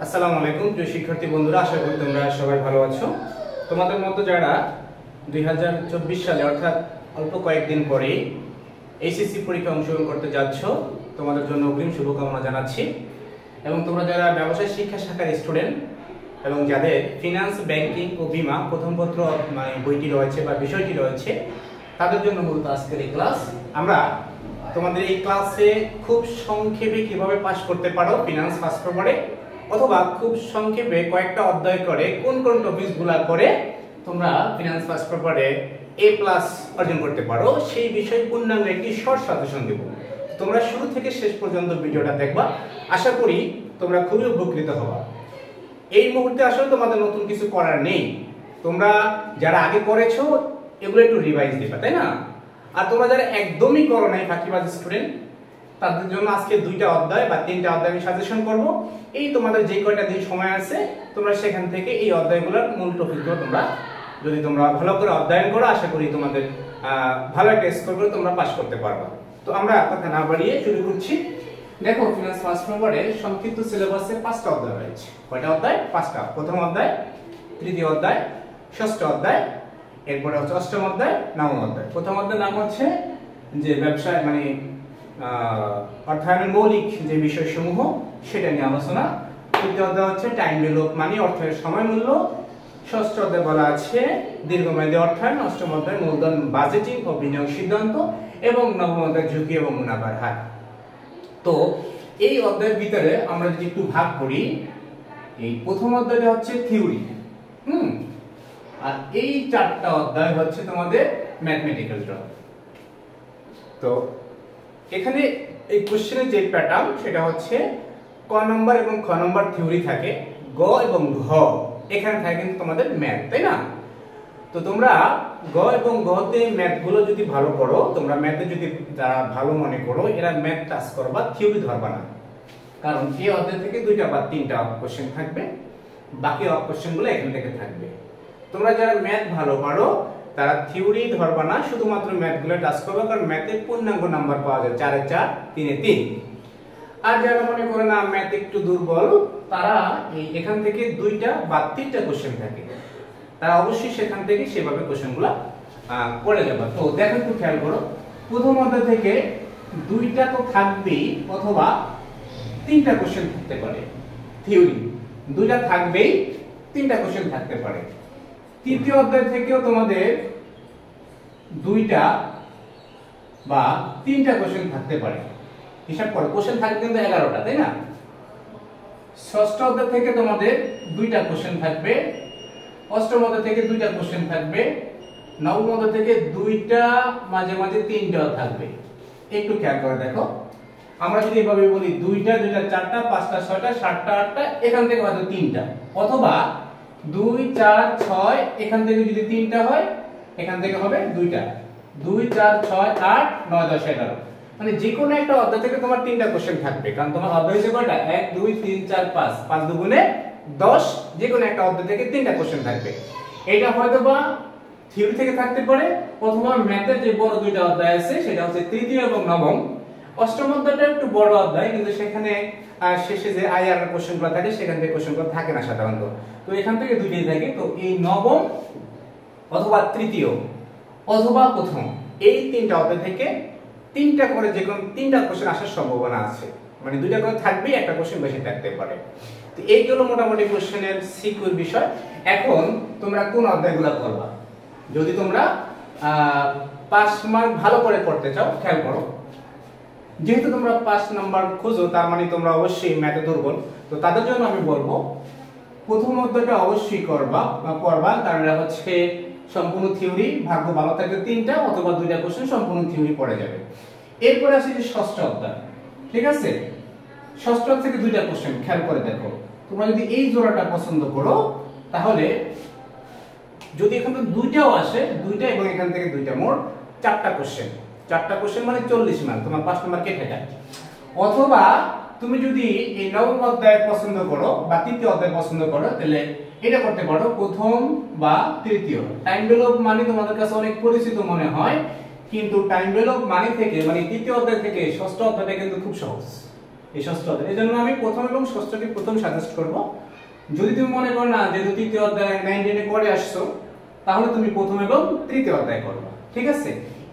আসসালামু আলাইকুম প্রিয় শিক্ষার্থী বন্ধুরা, আশা করি তোমরা সবাই ভালো আছো। তোমাদের মতো যারা 2024 সালে অর্থাৎ অল্প কয়েকদিন পরেই এইচএসসি পরীক্ষা অংশগ্রহণ করতে যাচ্ছ, তোমাদের জন্য অগ্রিম শুভকামনা জানাচ্ছি। এবং তোমরা যারা ব্যবসায় শিক্ষা শাখার স্টুডেন্ট এবং যাদের ফিনান্স, ব্যাংকিং ও বীমা প্রথম পত্র বইটি রয়েছে বা বিষয়টি রয়েছে, তাদের জন্য মূলত আজকের এই ক্লাস। আমরা তোমাদের এই ক্লাসে খুব সংক্ষেপে কিভাবে পাস করতে পারো ফিনান্স ফার্স্ট পেপারে, অথবা খুব সংক্ষেপে কয়েকটা অধ্যায় করে কোন কোন টপিকসগুলো করে তোমরা ফিনান্স ফার্স্ট পেপারে A+ অর্জন করতে পারো, সেই বিষয়ে পূর্ণাঙ্গ একটি শর্ট সাজেশন দেব। তোমরা শুরু থেকে শেষ পর্যন্ত ভিডিওটা দেখবা, আশা করি তোমরা খুবই উপকৃত হবা। এই মুহূর্তে আসলে তোমাদের নতুন কিছু করার নেই, তোমরা যারা আগে করেছো এগুলো একটু রিভাইজ দিবা, তাই না? আর তোমরা যারা একদমই করো নাই, ফাঁকিবাজ স্টুডেন্ট, তাদের জন্য আজকে 2টা অধ্যায় বা 3টা অধ্যায় আমি সাজেশন করব। এই তোমাদের যে কয়টা দিন সময় আছে, তোমরা সেখান থেকে এই অধ্যায়গুলোর মূল টপিকগুলো তোমরা যদি তোমরা ভালো করে অধ্যয়ন করো, আশা করি তোমাদের ভালো একটা স্কোর করে তোমরা পাস করতে পারবে। তো আমরা কথা না বাড়িয়ে শুরু করছি। দেখো, ফিনান্স ফার্স্ট পেপারে সংক্ষিপ্ত সিলেবাসে 5টা অধ্যায় রয়েছে। কয়টা অধ্যায়? 5টা। প্রথম অধ্যায়, তৃতীয় অধ্যায়, ষষ্ঠ অধ্যায়, এরপরে হচ্ছে অষ্টম অধ্যায়, নবম অধ্যায়। প্রথম অধ্যায়ের নাম হচ্ছে যে ব্যবসায় অর্থায়নের মৌলিক যে বিষয়সমূহ সেটা নিয়ে আলোচনা। তৃতীয় অধ্যায় হচ্ছে টাইম ভ্যালু অফ মানি, অর্থের সময় মূল্য। ষষ্ঠ অধ্যায় বলা আছে দীর্ঘমেয়াদী অর্থায়ন। অষ্টম অধ্যায় মূলধন বাজেটিং ও বিনিয়োগ সিদ্ধান্ত, এবং নবম অধ্যায় ঝুঁকি এবং মুনাফার হার। তো এই অধ্যায়ের ভিতরে আমরা যদি একটু ভাগ করি, এই প্রথম অধ্যায়টা হচ্ছে থিওরি, আর এই 4টা অধ্যায় হচ্ছে তোমাদের ম্যাথমেটিক্যাল ড্রপ। তো এখানে এই কোশ্চেনের যে প্যাটার্ন সেটা হচ্ছে ক নম্বর এবং খ নম্বর থিওরি থাকে, গ এবং ঘ এখানে থাকে কিন্তু তোমাদের ম্যাথ, তাই না? তো তোমরা গ এবং ঘতে ম্যাথগুলো যদি ভালো করো, তোমরা ম্যাথে যদি যারা ভালো মনে করো, এরা ম্যাথ টাচ করবা, থিওরি ধরবা না। কারণ এই অধ্যায় থেকে 2টা বা 3টা কোশ্চেন থাকবে, বাকি কোশ্চেনগুলো এখান থেকে থাকবে। তোমরা যারা ম্যাথ ভালো পারো তারা থিওরি ধরবা না, শুধুমাত্র ম্যাথগুলো টাচ করবে, কারণ ম্যাথে পূর্ণাঙ্গ নাম্বার পাওয়া যায় 4 এ 4, 3 এ 3। আর যারা মনে করে না ম্যাথ একটু দুর্বল, তারা এখান থেকে 2টা বা 3টা কোশ্চেন থাকে, তারা অবশ্যই সেখান থেকে সেভাবে কোশ্চেনগুলো করে যাবে। তো দেখো, একটু খেয়াল করো, প্রথম অধ্যায় থেকে 2টা তো থাকবেই, অথবা 3টা কোশ্চেন থাকতে পারে। থিওরি 2টা থাকবেই, 3টা কোশ্চেন থাকতে পারে। তৃতীয় অধ্যায় থেকেও তোমাদের 2টা বা 3টা কোশ্চেন থাকতে পারে। হিসাব করো, কোশ্চেন থাকবে কিন্তু 11টা, তাই না? ষষ্ঠ অধ্যায় থেকে তোমাদের 2টা কোশ্চেন থাকবে, অষ্টম অধ্যায় থেকে 2টা কোশ্চেন থাকবে, নবম অধ্যায় থেকে 2টা, মাঝে মাঝে 3টাও থাকবে। একটু খেয়াল করে দেখো, আমরা যদি এভাবে বলি 2টা, 2টা 4টা, 5টা 6টা, 7টা 8টা, এখান থেকে হয়তো 3টা, অথবা 2 4 6 এখান থেকে যদি 3টা হয়, এখান থেকে হবে 2টা। 2 4 6 8 9 10 11, মানে যে কোনো একটা অধ্যায় থেকে তোমার 3টা কোশ্চেন থাকবে, কারণ তোমার অধ্যায় হচ্ছে কয়টা? 1 2 3 4 5, 5 দুগুণে 10, যে কোনো একটা অধ্যায় থেকে 3টা কোশ্চেন থাকবে। এটা হয়তো বা থিওরি থেকে থাকতে পারে, অথবা ম্যাথের যে বড় 2টা অধ্যায় আছে সেটা হচ্ছে তৃতীয় এবং নবম। অষ্টম অধ্যায়টা একটু বড় অধ্যায়, কিন্তু সেখানে শেষে যে আইআর কোশ্চেনগুলো থাকে সেখান থেকে কোশ্চেনগুলো থাকে না সাধারণত। তো এখান থেকে 2টাই থাকে। তো এই নবম অথবা তৃতীয় অথবা প্রথম, এই 3টা অধ্যায় থেকে 3টা করে যে কোনো 3টা কোশ্চেন আসার সম্ভাবনা আছে, মানে 2টা করে থাকবেই, একটা কোশ্চেন বেশি থাকতে পারে। তো এইগুলো মোটামুটি কোশ্চেনের সিকিউর বিষয়। এখন তোমরা কোন অধ্যায়গুলো করবা? যদি তোমরা 5 মার্ক ভালো করে করতে চাও, খেয়াল করো, যেহেতু তোমরা 5 নাম্বার খোঁজো, তার মানে তোমরা অবশ্যই ম্যাথে দুর্বল। তো তাদের জন্য আমি বলবো প্রথম অধ্যায়টা অবশ্যই করবা, কারণ এটা হচ্ছে সম্পূর্ণ থিওরি। ভাগ্য ভালো থাকলে 3টা অথবা 2টা কোশ্চেন সম্পূর্ণ থিওরি পড়ে যাবে। এরপরে আসে যে ষষ্ঠ অধ্যায়, ঠিক আছে? ষষ্ঠ থেকে 2টা কোশ্চেন, খেয়াল করে দেখো, তোমরা যদি এই জোড়াটা পছন্দ করো, তাহলে যদি এখান থেকে 2টাও আসে, 2টা এবং এখান থেকে 2টা, মোট 4টা কোশ্চেন। 4টা কোশ্চেন মানে 40 মার্ক, তোমার 5 নাম্বার কেটে যায়। অথবা তুমি যদি এই নবম অধ্যায় পছন্দ করো বা তৃতীয় অধ্যায় পছন্দ করো, তাহলে এটা করতে পারো, প্রথম বা তৃতীয়। টাইম ভ্যালু অফ মানি তোমাদের কাছে অনেক পরিচিত মনে হয়, কিন্তু টাইম ভ্যালু অফ মানি থেকে, মানে তৃতীয় অধ্যায় থেকে ষষ্ঠ অধ্যায়টা কিন্তু খুব সহজ। এই ষষ্ঠ অধ্যায়। এই জন্য আমি প্রথম এবং ষষ্ঠকে প্রথম সাজেস্ট করব। যদি তুমি মনে করো না যে তৃতীয় অধ্যায় 9 10 করে আসছো, তাহলে তুমি প্রথম এবং তৃতীয় অধ্যায় করবা, ঠিক আছে?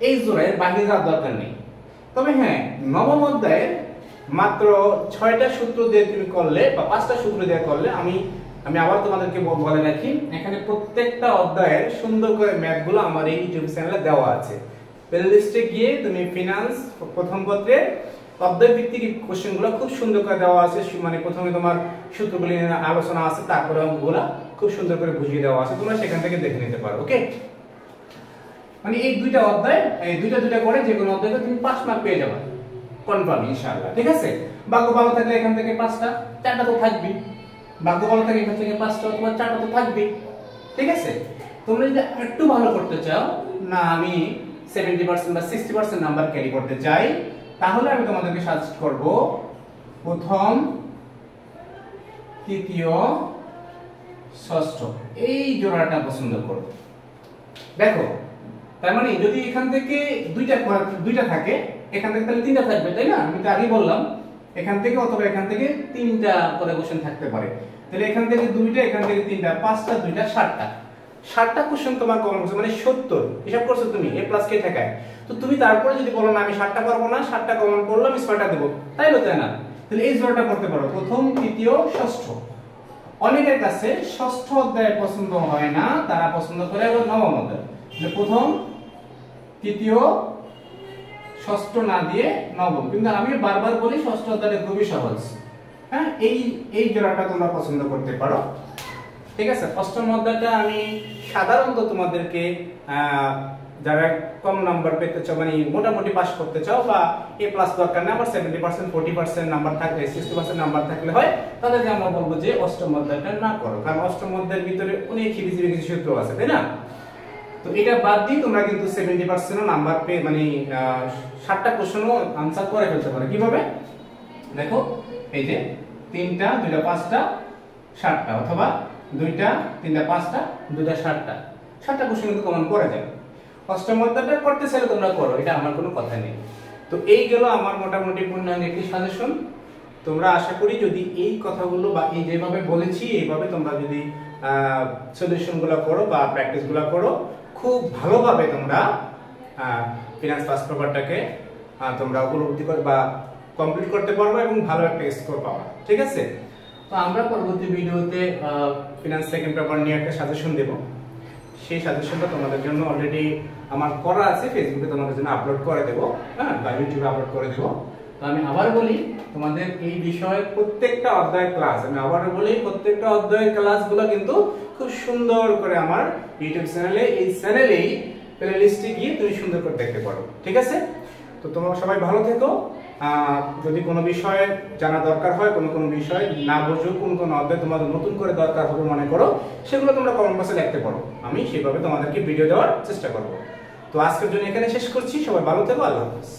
এই জোড়ায় বাইরে যাওয়ার দরকার নেই। তবে হ্যাঁ, নবম অধ্যায়ের মাত্র 6টা সূত্র দিয়ে তুমি করলে বা 5টা সূত্র দিয়ে করলে, আমি আবার তোমাদেরকে বলে রাখি, এখানে প্রত্যেকটা অধ্যায়ের সুন্দর করে ম্যাথগুলো আমার এই ইউটিউব চ্যানেলে দেওয়া আছে। প্লেলিস্টে গিয়ে তুমি ফিনান্স প্রথম পত্রের অধ্যায় ভিত্তিক কোশ্চেনগুলো খুব সুন্দর করে দেওয়া আছে। মানে প্রথমে তোমার সূত্রগুলি নিয়ে আলোচনা আছে, তারপরে অঙ্কগুলো খুব সুন্দর করে বুঝিয়ে দেওয়া আছে, তোমরা সেখান থেকে দেখে নিতে পারো। ওকে, মানে এই দুইটা অধ্যায়, এই দুইটা করে যে কোনো অধ্যায়ে তুমি 5 মার্ক পেয়ে যাবে কনফার্ম ইনশাআল্লাহ, ঠিক আছে? ভাগ্য ভালো থাকলে এখান থেকে 5টা 4টা তো থাকবেই, ভাগ্য ভালো থাকলে এখান থেকে 5টা অথবা 4টা তো থাকবেই, ঠিক আছে? তোমরা যদি একটু ভালো করতে চাও, না আমি 70% বা 60% নাম্বার ক্যারি করতে চাই, তাহলে আমি তোমাদেরকে সাজেস্ট করব প্রথম, তৃতীয়, ষষ্ঠ এই জোড়াটা পছন্দ করো। দেখো, তার মানে যদি এখান থেকে দুইটা থাকে, এখান থেকে তাহলে 3টা থাকবে, তাই না? আমি তো আগেই বললাম এখান থেকে অথবা এখান থেকে 3টা করে কোশ্চেন থাকতে পারে। তাহলে এখান থেকে 2টা, এখান থেকে 3টা, 5টা, 2টা, 7টা কোশ্চেন তোমার কমন করছে, মানে 70 হিসাব করছো তুমি এ প্লাস কে ঠেকায়। তো তুমি তারপরে যদি বলো না আমি 7টা পারবো না, 7টা কমন করলে আমি 6টা দেব, তাই হতে না? তাহলে এই জোড়াটা করতে পারো, প্রথম, তৃতীয়, ষষ্ঠ। অনেকের কাছে ষষ্ঠ অধ্যায় পছন্দ হয় না, তারা পছন্দ করে আবার নবম অধ্যায়। প্রথম, তৃতীয়, ষষ্ঠ না দিয়ে নবম। কিন্তু আমি বারবার বলি ষষ্ঠ অধ্যায়টা খুবই সহজ। হ্যাঁ, এই জোড়াটা তোমরা পছন্দ করতে পারো, ঠিক আছে? অষ্টম অধ্যায়টা আমি সাধারণত তোমাদেরকে যারা কম নাম্বার পেতে চাও, মানে মোটামুটি পাস করতে চাও, বা এ প্লাস দরকার না, আবার 70% 40% নাম্বার থাকলে, 60% নাম্বার থাকলে হয়, তাদেরকে আমরা বলবো যে অষ্টম অধ্যায়টা না করো, কারণ অষ্টম অধ্যায়ের ভিতরে অনেক হিবিজিবি কিছু সূত্র আছে, তাই না? তো এটা বাদ দিয়ে তোমরা কিন্তু 70% নাম্বার পেয়ে, মানে 7টা কোশ্চেনও আনসার করে ফেলতে পারো। কিভাবে? দেখো, এই যে 3টা 2টা 5টা 7টা, অথবা 2টা 3টা 5টা 2টা 7টা কোশ্চেন কিন্তু কমন করা যায়। অষ্টম অধ্যায়টা করতে চাইলে তোমরা করো, এটা আমার কোনো কথা নেই। তো এই গেল আমার মোটামুটি পূর্ণাঙ্গ একটি সাজেশন। তোমরা আশা করি যদি এই কথাগুলো বা এই যেভাবে বলেছি এইভাবে তোমরা যদি সলিউশনগুলো করো বা প্র্যাকটিসগুলো করো, খুব ভালোভাবে তোমরা ফিনান্স ফার্স্ট পেপারটাকে তোমরা উপলব্ধি করবে বা কমপ্লিট করতে পারবে এবং ভালো একটা স্কোর পাবে, ঠিক আছে? তো আমরা পরবর্তী ভিডিওতে ফিনান্স সেকেন্ড পেপার নিয়ে একটা সাজেশন দেব। সেই সাজেশনটা তোমাদের জন্য অলরেডি আমার করা আছে, ফেসবুকে তোমাদের জন্য আপলোড করে দেব, হ্যাঁ, বা ইউটিউবে আপলোড করে দেব। তো আমি আবার বলি, তোমাদের এই বিষয়ে প্রত্যেকটা অধ্যায়ের ক্লাস, আমি আবারও বলি, প্রত্যেকটা অধ্যায়ের ক্লাসগুলো কিন্তু খুব সুন্দর করে আমার ইউটিউব চ্যানেলে, এই চ্যানেলেই প্লেলিস্টে গিয়ে তুমি সুন্দর করে দেখতে পারো, ঠিক আছে? তো তোমরা সবাই ভালো থেকো। যদি কোনো বিষয়ে জানা দরকার হয়, কোনো বিষয় না বুঝো, কোন অধ্যায় তোমাদের নতুন করে দরকার হবে মনে করো, সেগুলো তোমরা কমেন্ট বক্সে লিখতে পারো, আমি সেভাবে তোমাদেরকে ভিডিও দেওয়ার চেষ্টা করব। তো আজকের জন্য এখানে শেষ করছি, সবাই ভালো থেকো, আল্লাহ হাফেজ।